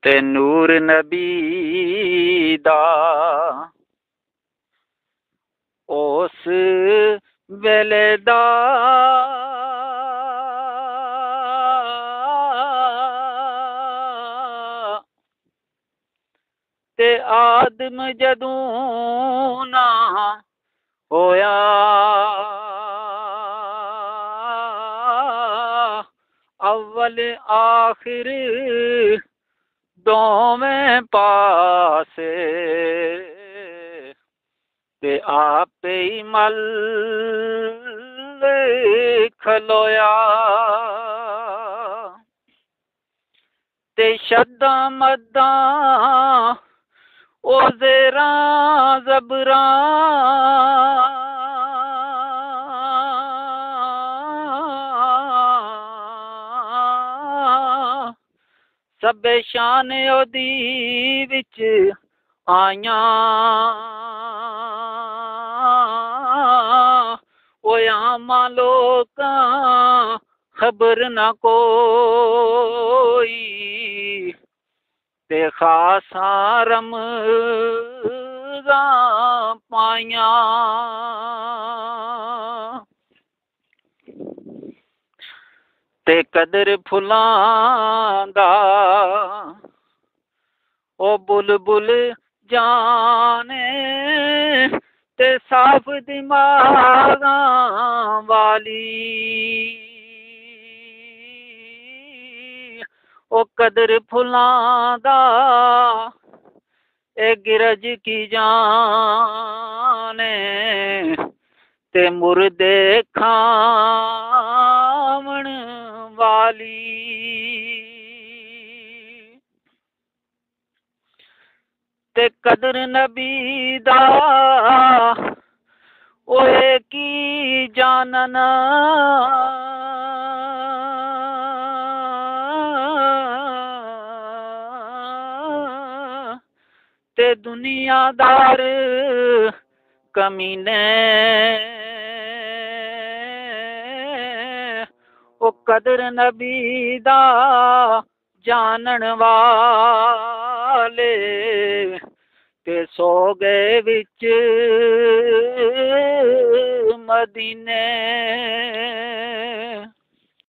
ते नूर नबी दा उस वेले दा ते आदम जदों ना होया अव्वल आखिर दोवें पासे ते आपे ही मल खलोया ते शद्दा मद्दा ओ ज़ेरा ज़बरा सबे शान ओदी विच आया आमा लोका खबर न कोई ते खासा रमज़ां पाइया ते कदर फुलां दा ओ बुलबुल जाने ते साफ दिमागां वाली ओ कदर फुलां दा ए गिरज की जाने ते मुर्दे खावण वाली ते कदर नबी दा ओए की जानना ते दुनियादार कमीने ओ कदर नबी दा जानन वाले ते सो गए विच मदीने।